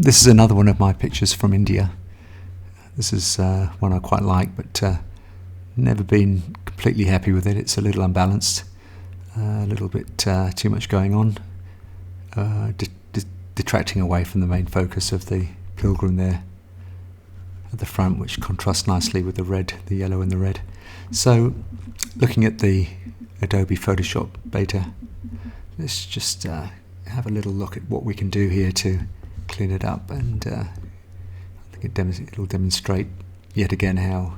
this is another one of my pictures from India. This is one I quite like, but never been completely happy with it. It's a little unbalanced, a little bit too much going on, detracting away from the main focus of the pilgrim there at the front, which contrasts nicely with the red, the yellow and the red. So, looking at the Adobe Photoshop beta, let's just have a little look at what we can do here to clean it up, and I think it'll demonstrate yet again how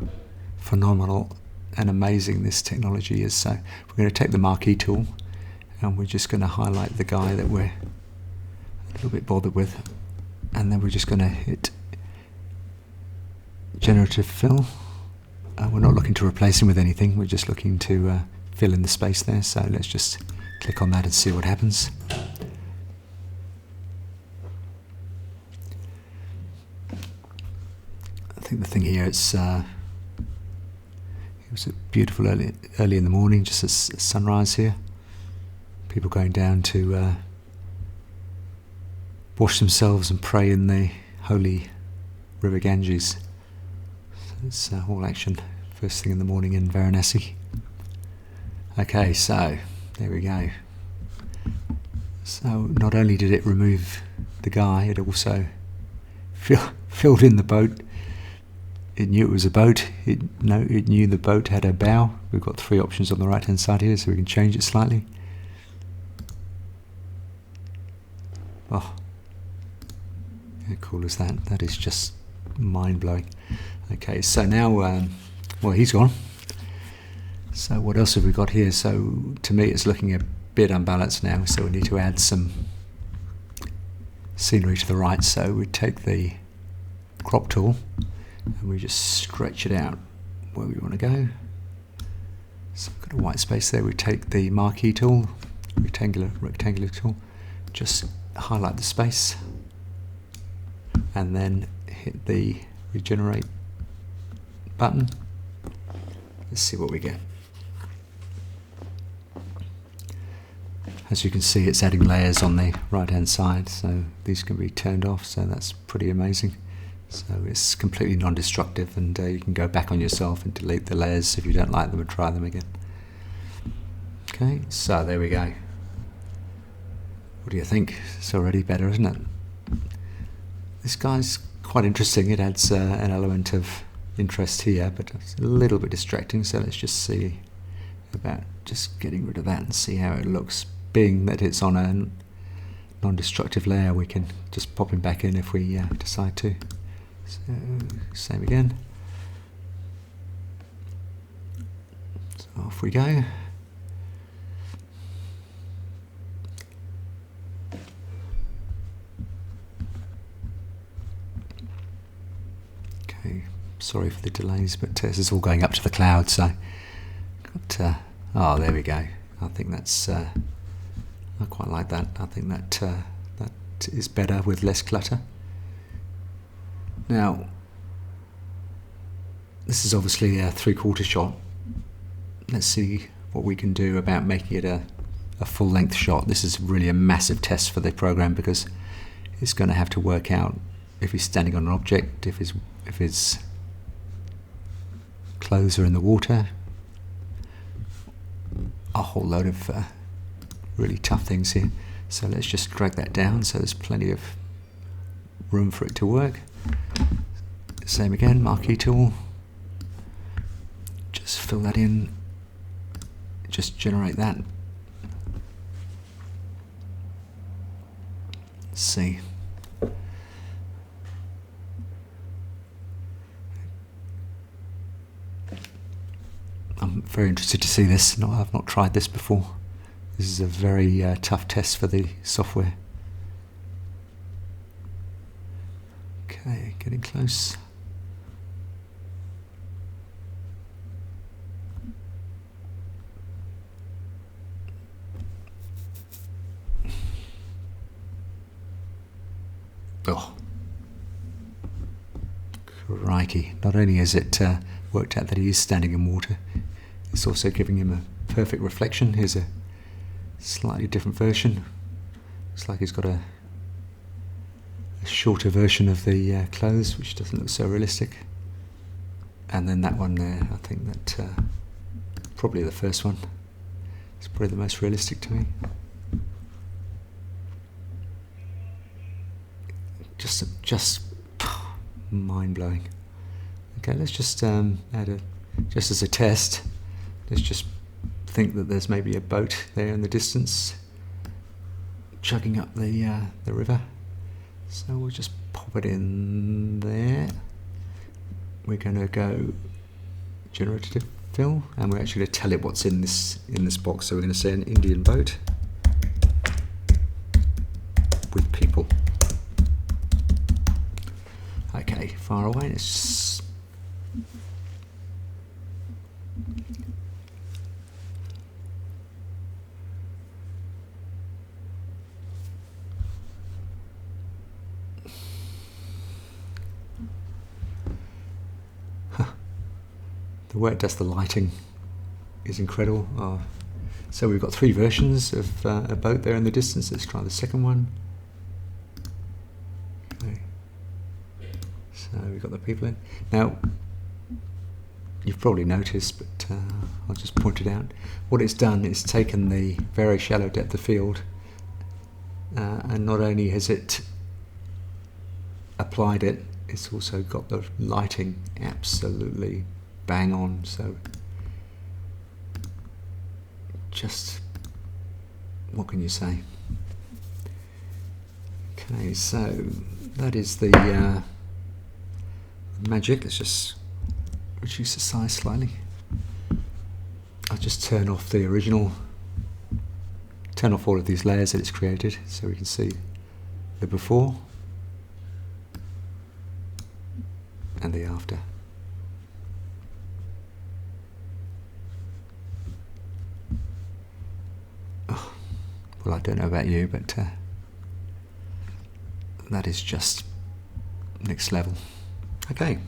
phenomenal and amazing this technology is. So we're going to take the marquee tool and we're just going to highlight the guy that we're a little bit bothered with, and then we're just going to hit generative fill. We're not looking to replace him with anything, we're just looking to fill in the space there. So let's just click on that and see what happens. I think the thing here, it was a beautiful early in the morning, just as sunrise here. People going down to wash themselves and pray in the holy river Ganges. So it's all action first thing in the morning in Varanasi. Okay, so there we go. So not only did it remove the guy, it also filled in the boat. It knew it was a boat. It knew the boat had a bow. We've got 3 options on the right hand side here, so we can change it slightly. Oh, how cool is that? That is just mind blowing. Okay, so now, well, he's gone. So what else have we got here? So to me, it's looking a bit unbalanced now. So we need to add some scenery to the right. So we take the crop tool and we just stretch it out where we want to go. So we've got a white space there. We take the marquee tool, rectangular tool, just highlight the space, and then hit the regenerate button. Let's see what we get. As you can see, it's adding layers on the right hand side, so these can be turned off, so that's pretty amazing. So it's completely non-destructive, and you can go back on yourself and delete the layers if you don't like them and try them again. Okay, so there we go. What do you think? It's already better, isn't it? This guy's quite interesting. It adds an element of interest here, but it's a little bit distracting, so let's just see about just getting rid of that and see how it looks. Being that it's on a non-destructive layer, we can just pop him back in if we decide to. So, same again. So off we go. Okay, sorry for the delays, but this is all going up to the cloud, so oh, there we go. I think that's I quite like that. I think that that is better with less clutter. Now, this is obviously a 3/4 shot. Let's see what we can do about making it a full-length shot. This is really a massive test for the program, because it's going to have to work out if he's standing on an object, if his clothes are in the water, a whole load of really tough things here. So let's just drag that down so there's plenty of room for it to work. Same again, marquee tool, just fill that in, just generate that. Let's see. I'm very interested to see this. No, I've not tried this before. This is a very tough test for the software. Okay, getting close. Oh, crikey. Not only has it worked out that he is standing in water, it's also giving him a perfect reflection. Here's a slightly different version. Looks like he's got a shorter version of the clothes, which doesn't look so realistic. And then that one there, I think that probably the first one is probably the most realistic to me. Just mind-blowing. Okay, let's just add just as a test, let's just think that there's maybe a boat there in the distance chugging up the river. So we'll just pop it in there. We're going to go generative fill, and we're actually going to tell it what's in this box. So we're going to say an Indian boat with people. Okay, far away. Let's the way it does the lighting is incredible. So we've got 3 versions of a boat there in the distance. Let's try the second one. Okay. So we've got the people in. Now, you've probably noticed, but I'll just point it out. What it's done is taken the very shallow depth of field, and not only has it applied it, it's also got the lighting absolutely bang on. So just, what can you say? Okay, so that is the magic. Let's just reduce the size slightly. I'll just turn off the original, turn off all of these layers that it's created so we can see the before and the after. Oh, well, I don't know about you, but that is just next level. Okay.